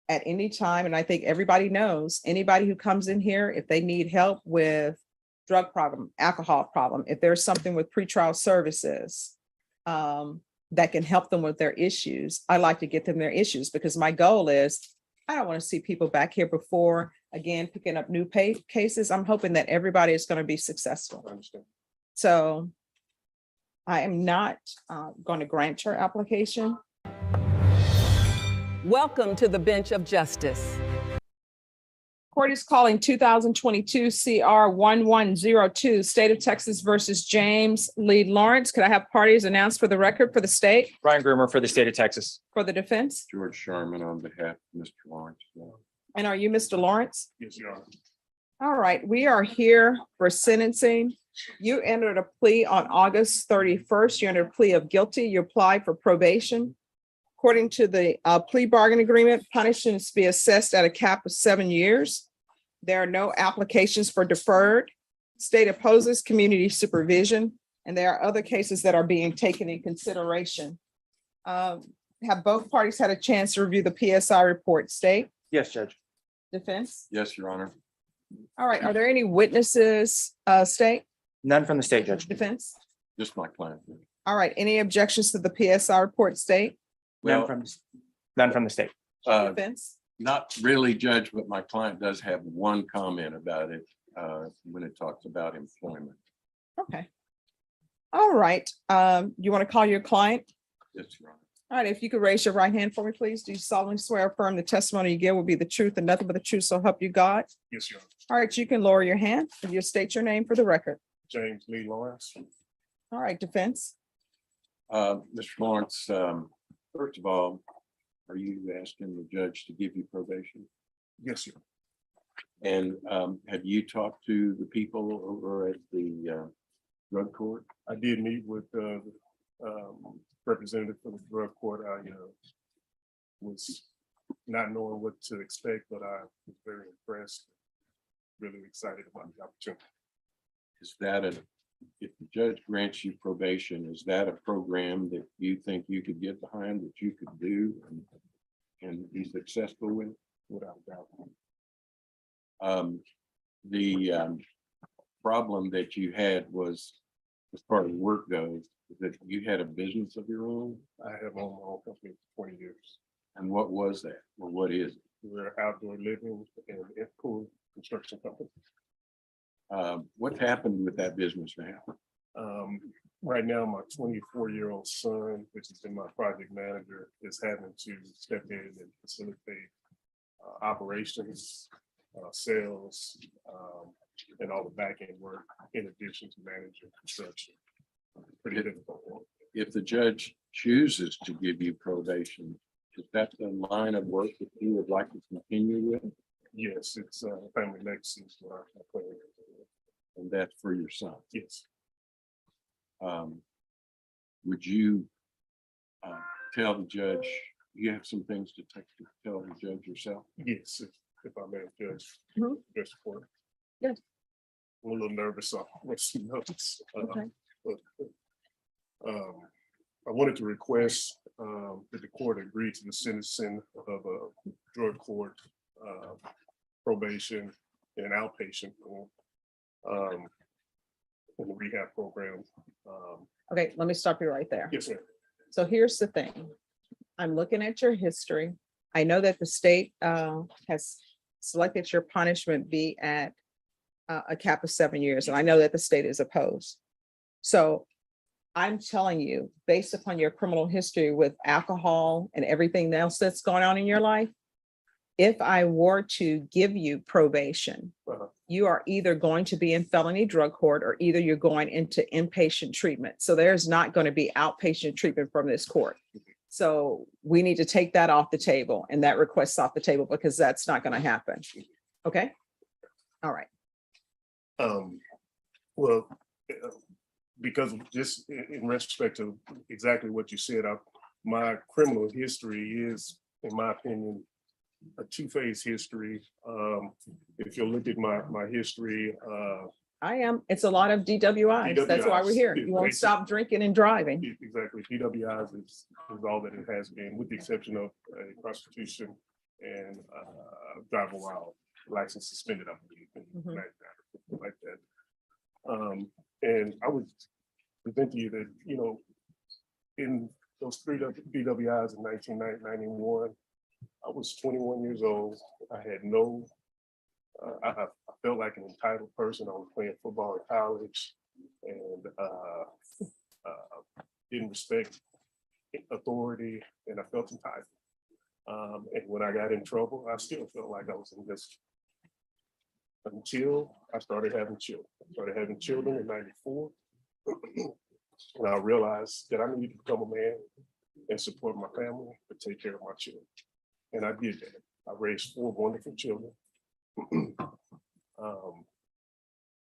at any time, and I think everybody knows, anybody who comes in here, if they need help with drug problem, alcohol problem, if there's something with pretrial services that can help them with their issues, I like to get them their issues, because my goal is, I don't want to see people back here before, again, picking up new cases. I'm hoping that everybody is going to be successful. I understand. So I am not going to grant your application. Welcome to the bench of justice. Court is calling 2022 CR 1102, State of Texas versus James Lee Lawrence. Could I have parties announced for the record for the state? Brian Groomer for the state of Texas. For the defense? George Sharman on behalf of Mr. Lawrence. And are you Mr. Lawrence? Yes, Your Honor. All right, we are here for sentencing. You entered a plea on August 31st. You entered a plea of guilty. You applied for probation. According to the plea bargain agreement, punishment is to be assessed at a cap of 7 years. There are no applications for deferred. State opposes community supervision, and there are other cases that are being taken in consideration. Have both parties had a chance to review the PSI report? State? Yes, Judge. Defense? Yes, Your Honor. All right, are there any witnesses, state? None from the state, Judge. Defense? Just my client. All right, any objections to the PSI report, state? None Well, from the state. Defense? not really, Judge, but my client does have one comment about it when it talks about employment. Okay. All right, you want to call your client? Yes, Your Honor. All right, if you could raise your right hand for me, please. Do you solemnly swear or affirm the testimony you give will be the truth and nothing but the truth, so help you God? Yes, Your Honor. All right, you can lower your hand and you state your name for the record. James Lee Lawrence. All right, defense? Mr. Lawrence, first of all, are you asking the judge to give you probation? Yes, Your Honor. And have you talked to the people over at the drug court? I did meet with representative for the drug court. I was not knowing what to expect, but I was very impressed, really excited about the opportunity. Is that if the judge grants you probation, is that a program that you think you could get behind, that you could do and be successful with? Without a doubt. The problem that you had was, as far as work goes, that you had a business of your own. I have owned my own company for 20 years. And what was that? Or what is it? We're outdoor living and pool construction company. What happened with that business now? Right now, my 24-year-old son, which has been my project manager, is having to step in and facilitate operations, sales, and all the back end work in addition to managing construction. Pretty difficult work. If the judge chooses to give you probation, is that the line of work that you would like to continue with? Yes, it's family legacy is what I plan. And that's for your son. Yes. Would you tell the judge, you have some things to tell the judge yourself? Yes, if I may, Judge. Mhm. Judge Court. Yes. I'm a little nervous, so I'll let you know. Okay. I wanted to request that the court agree to the sentencing of a drug court, probation, and outpatient in the rehab program. Okay, let me stop you right there. Yes, sir. So here's the thing. I'm looking at your history. I know that the state has selected your punishment be at a cap of 7 years, and I know that the state is opposed. So I'm telling you, based upon your criminal history with alcohol and everything else that's going on in your life, if I were to give you probation, you are either going to be in felony drug court or either you're going into inpatient treatment. So there's not going to be outpatient treatment from this court. So we need to take that off the table and that request off the table because that's not going to happen. Okay. All right. Well, because of just in retrospect to exactly what you said, my criminal history is, in my opinion, a two-phase history. If you look at my history, It's a lot of DWIs. That's why we're here. DWIs. You won't stop drinking and driving. exactly, DWIs is all that it has been, with the exception of a prosecution and driving while license suspended, I believe, and Mhm. like that. And I would present to you that, in those three BWIs in 1991, I was 21 years old. I had no, I felt like an entitled person. I was playing football in college and didn't respect authority, and I felt entitled. And when I got in trouble, I still felt like I was in this until I started having children. I started having children in '94. And I realized that I needed to become a man and support my family, but take care of my children. And I did that. I raised 4 wonderful children.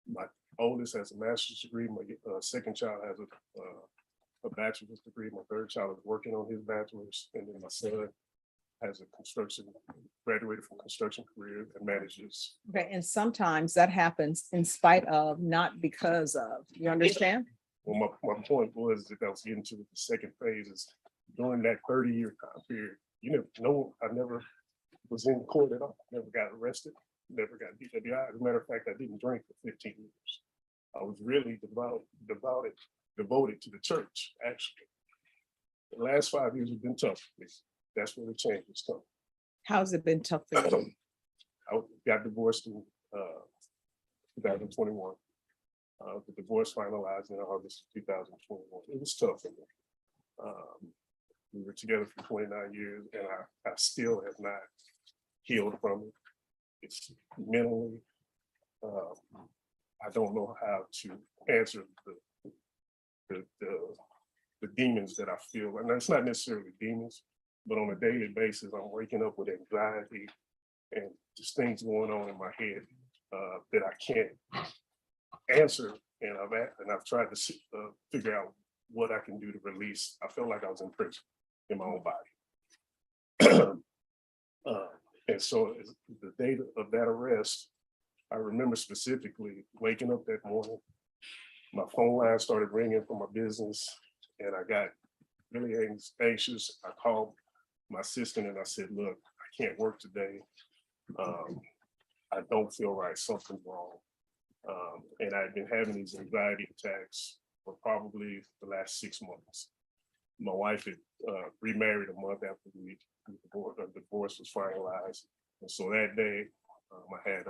My oldest has a master's degree. My second child has a bachelor's degree. My third child is working on his bachelor's. And then my son has graduated from construction career and manages. Okay, and sometimes that happens in spite of, not because of, you understand? Well, my point was that I was getting to the second phase is during that 30-year time period, I never was in court at all, never got arrested, never got DWI. As a matter of fact, I didn't drink for 15 years. I was really devoted to the church, actually. The last 5 years have been tough for me. That's where the change was tough. How's it been tough for you? I got divorced in 2021. The divorce finalized in August of 2021. It was tough for me. We were together for 29 years, and I still have not healed from it. It's mentally, I don't know how to answer the demons that I feel. And it's not necessarily demons, but on a daily basis, I'm waking up with anxiety and just things going on in my head that I can't answer. And I've tried to figure out what I can do to release. I felt like I was in prison in my own body. And so the day of that arrest, I remember specifically waking up that morning. My phone line started ringing from my business, and I got really anxious. I called my assistant and I said, "Look, I can't work today. I don't feel right. Something's wrong." And I've been having these anxiety attacks for probably the last 6 months. My wife had remarried a month after the divorce was finalized. And so that day, I had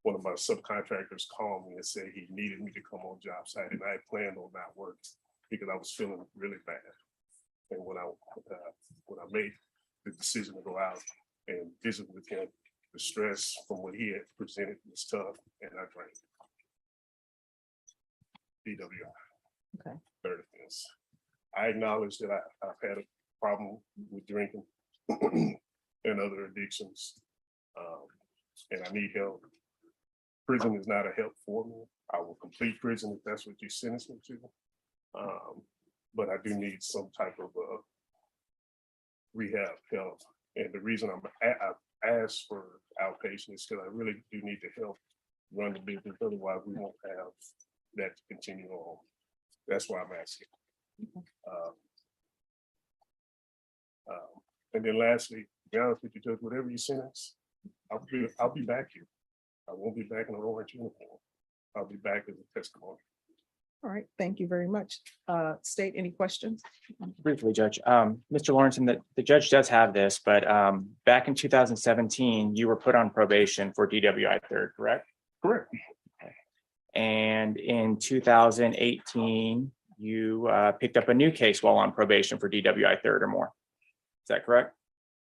one of my subcontractors call me and say he needed me to come on job site, and I had planned on not working because I was feeling really bad. And when I made the decision to go out and visit with him, the stress from what he had presented was tough, and I drank. DWI. Okay. Third offense. I acknowledge that I've had a problem with drinking and other addictions, and I need help. Prison is not a help for me. I will complete prison if that's what you sentence me to. But I do need some type of rehab help. And the reason I've asked for outpatient is because I really do need the help run the business. Otherwise, we won't have that to continue on. That's why I'm asking. And then lastly, to be honest with you, Judge, whatever you sentence, I'll be back here. I won't be back in an orange uniform. I'll be back as a testimony. All right, thank you very much. State, any questions? Briefly, Judge. Mr. Lawrenson, the judge does have this, but back in 2017, you were put on probation for DWI third, correct? Correct. And in 2018, you picked up a new case while on probation for DWI third or more. Is that correct?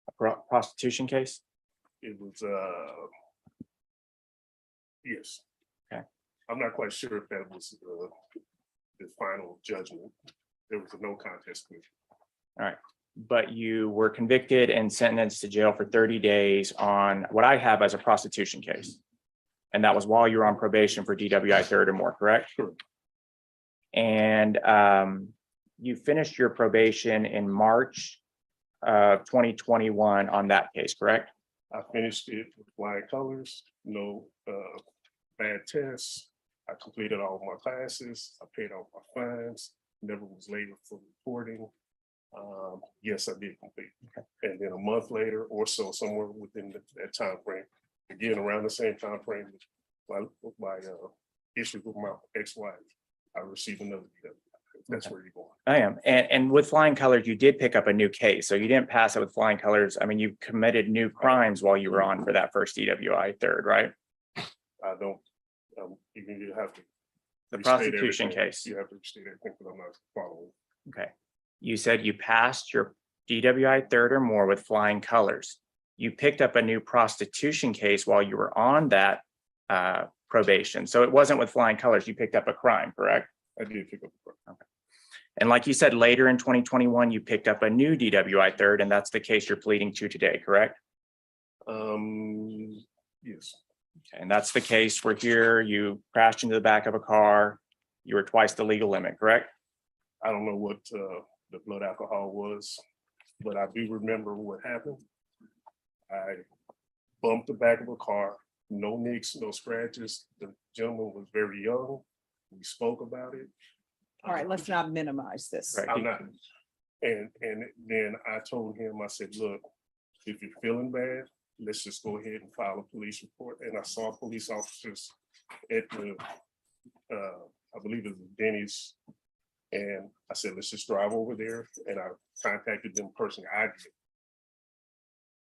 A prostitution case? It was, yes. Okay. I'm not quite sure if that was the final judgment. There was a no contest plea. All right. But you were convicted and sentenced to jail for 30 days on what I have as a prostitution case. And that was while you were on probation for DWI third or more, correct? Sure. And you finished your probation in March of 2021 on that case, correct? I finished it with flying colors, no bad tests. I completed all my classes. I paid all my fines, never was late for reporting. Yes, I did complete. And then a month later or so, somewhere within that time frame, again, around the same time frame, my issue with my ex-wife, I received another DWI. That's where you're going. I am. And with flying colors, you did pick up a new case. So you didn't pass it with flying colors. I mean, you committed new crimes while you were on for that first DWI third, right? I don't, you have to. The restate prosecution everything. case. You have to restate everything, but I'm not following. Okay. You said you passed your DWI third or more with flying colors. You picked up a new prostitution case while you were on that probation. So it wasn't with flying colors. You picked up a crime, correct? I did pick up the crime. Okay. And like you said, later in 2021, you picked up a new DWI third, and that's the case you're pleading to today, correct? Yes, Okay, and that's the case where here you crashed into the back of a car. You were twice the legal limit, correct? I don't know what the blood alcohol was, but I do remember what happened. I bumped the back of a car, no nicks, no scratches. The gentleman was very young. We spoke about it. All right, let's not minimize this. Right. I'm not. And then I told him, I said, look, if you're feeling bad, let's just go ahead and file a police report. And I saw police officers at the, I believe it was Denny's. And I said, let's just drive over there. And I contacted them personally. I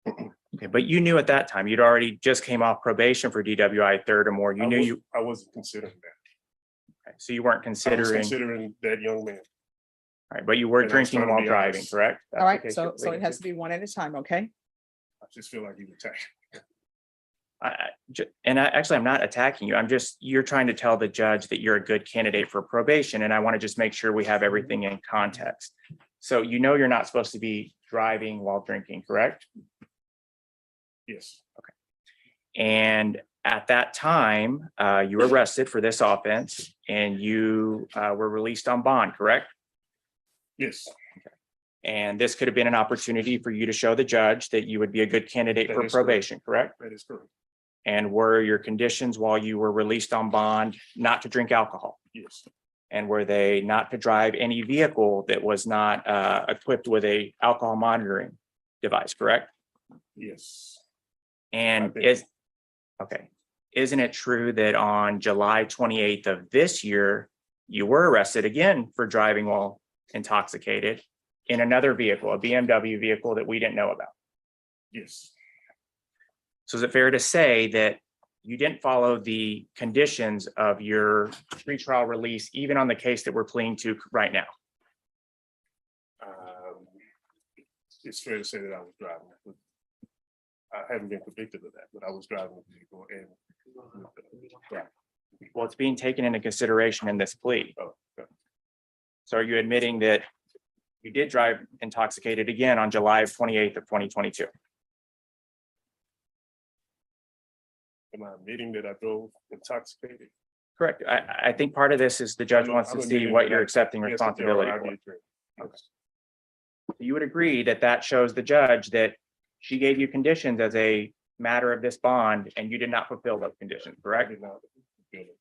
did. Okay, but you knew at that time, you'd already just came off probation for DWI third or more. You knew you, I wasn't considering that. okay, so you weren't I was considering, considering that young man. right, but you were And I was drinking trying to while be driving, honest. correct? That's All the right, case so you're it pleading has to. to be one at a time, okay? I just feel like he was attacked. Actually, I'm not attacking you. You're trying to tell the judge that you're a good candidate for probation, and I want to just make sure we have everything in context. So you know you're not supposed to be driving while drinking, correct? Yes, And at that time, you were arrested for this offense, and you were released on bond, correct? yes, And this could have been an opportunity for you to show the judge that you would be a good candidate That for is correct. probation, correct? that is correct. And were your conditions while you were released on bond not to drink alcohol? Yes, And were they not to drive any vehicle that was not equipped with a alcohol monitoring device, correct? yes. And I think- isn't it true that on July 28th of this year, you were arrested again for driving while intoxicated in another vehicle, a BMW vehicle that we didn't know about? Yes, So is it fair to say that you didn't follow the conditions of your pretrial release, even on the case that we're pleading to right now? it's fair to say that I was driving. But I haven't been convicted of that, but I was driving the vehicle and. Well, it's being taken into consideration in this plea. Oh, okay. So are you admitting that you did drive intoxicated again on July 28th of 2022? Am I admitting that I drove intoxicated? Correct. I think part of this is the judge wants to I'm see admitting what that you're I- accepting Yes, responsibility I for. did drink. Yes. You would agree that that shows the judge that she gave you conditions as a matter of this bond and you did not fulfill those conditions, I correct? did not feel it.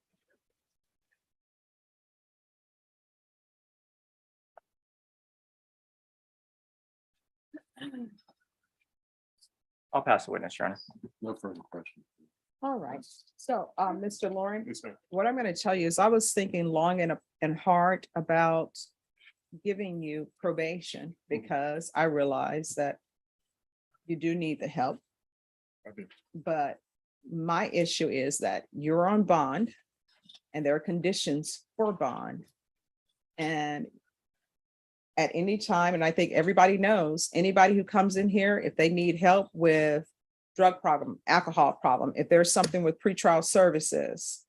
I'll pass the witness, Your Honor. No further questions. All right, so, Mr. Lauren, Yes, sir. what I'm gonna tell you is I was thinking long and hard about giving you probation because I realize that you do need the help, I did. but my issue is that you're on bond and there are conditions for bond. And at any time, and I think everybody knows, anybody who comes in here, if they need help with drug problem, alcohol problem, if there's something with pretrial services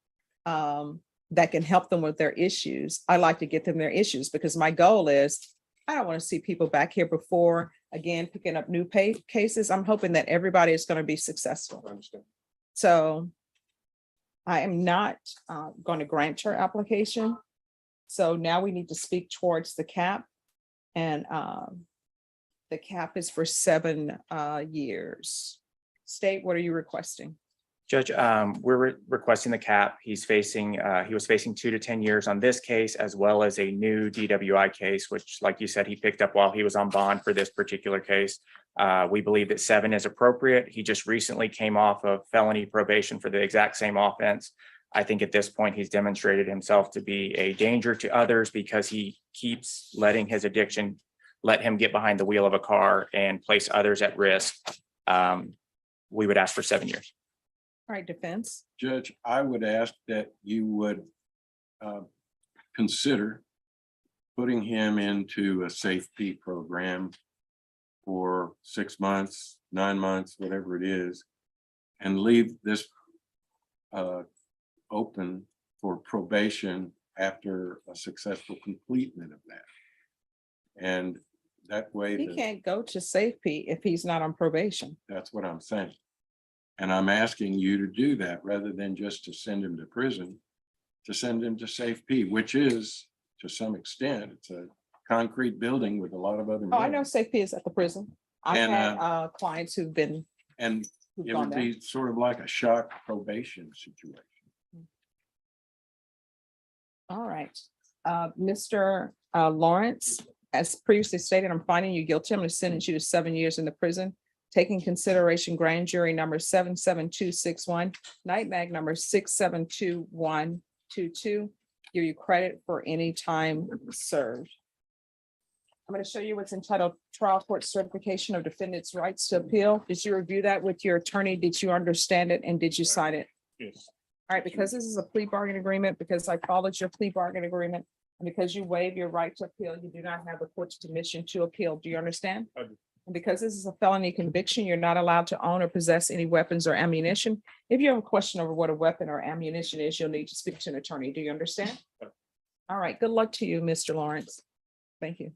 that can help them with their issues, I like to get them their issues because my goal is, I don't want to see people back here before, again, picking up new cases. I'm hoping that everybody is going to be successful. I understand. So I am not going to grant your application. So now we need to speak towards the cap. And the cap is for 7 years. State, what are you requesting? Judge, we're requesting the cap. He was facing 2 to 10 years on this case, as well as a new DWI case, which, like you said, he picked up while he was on bond for this particular case. We believe that 7 is appropriate. He just recently came off of felony probation for the exact same offense. I think at this point, he's demonstrated himself to be a danger to others because he keeps letting his addiction let him get behind the wheel of a car and place others at risk. We would ask for 7 years. All right, defense. Judge, I would ask that you would consider putting him into a safety program for 6 months, 9 months, whatever it is, and leave this open for probation after a successful completion of that. And that way, He can't go to safety if he's not on probation. that's what I'm saying. And I'm asking you to do that rather than just to send him to prison, to send him to safety, which is, to some extent, it's a concrete building with a lot of other. Oh, I know safety is at the prison. I've And, had clients who've And it gone would there. be sort of like a shock probation situation. All right. Mr. Lawrence, as previously stated, I'm finding you guilty. I'm going to sentence you to 7 years in the prison. Taking consideration grand jury number 77261, night mag number 672122. Give you credit for any time served. I'm going to show you what's entitled Trial Court Certification of Defendant's Rights to Appeal. Did you review that with your attorney? Did you understand it? And did you sign it? Yes. All right, because this is a plea bargain agreement, because I followed your plea bargain agreement, and because you waive your right to appeal, you do not have the court's permission to appeal. Do you understand? I do. And because this is a felony conviction, you're not allowed to own or possess any weapons or ammunition. If you have a question over what a weapon or ammunition is, you'll need to speak to an attorney. Do you understand? All right, good luck to you, Mr. Lawrence. Thank you.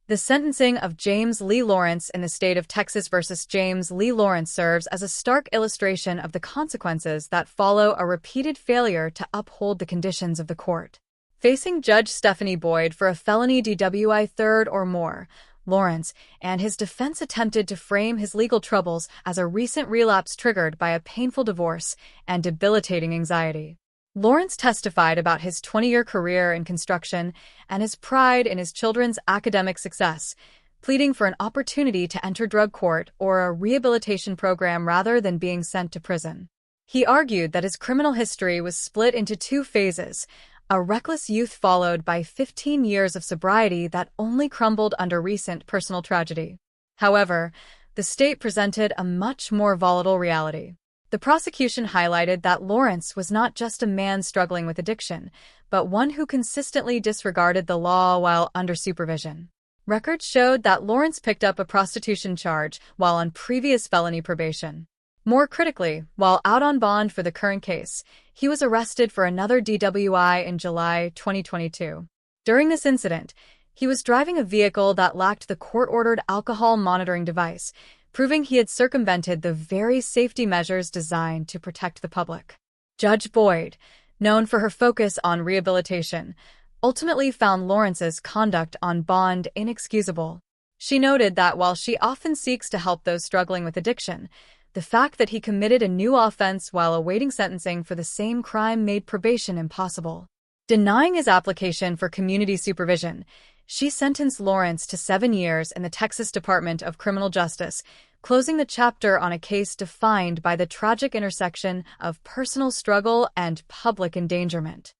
The sentencing of James Lee Lawrence in the state of Texas versus James Lee Lawrence serves as a stark illustration of the consequences that follow a repeated failure to uphold the conditions of the court. Facing Judge Stephanie Boyd for a felony DWI third or more, Lawrence and his defense attempted to frame his legal troubles as a recent relapse triggered by a painful divorce and debilitating anxiety. Lawrence testified about his 20-year career in construction and his pride in his children's academic success, pleading for an opportunity to enter drug court or a rehabilitation program rather than being sent to prison. He argued that his criminal history was split into 2 phases, a reckless youth followed by 15 years of sobriety that only crumbled under recent personal tragedy. However, the state presented a much more volatile reality. The prosecution highlighted that Lawrence was not just a man struggling with addiction, but one who consistently disregarded the law while under supervision. Records showed that Lawrence picked up a prostitution charge while on previous felony probation. More critically, while out on bond for the current case, he was arrested for another DWI in July 2022. During this incident, he was driving a vehicle that lacked the court-ordered alcohol monitoring device, proving he had circumvented the very safety measures designed to protect the public. Judge Boyd, known for her focus on rehabilitation, ultimately found Lawrence's conduct on bond inexcusable. She noted that while she often seeks to help those struggling with addiction, the fact that he committed a new offense while awaiting sentencing for the same crime made probation impossible. Denying his application for community supervision, she sentenced Lawrence to 7 years in the Texas Department of Criminal Justice, closing the chapter on a case defined by the tragic intersection of personal struggle and public endangerment.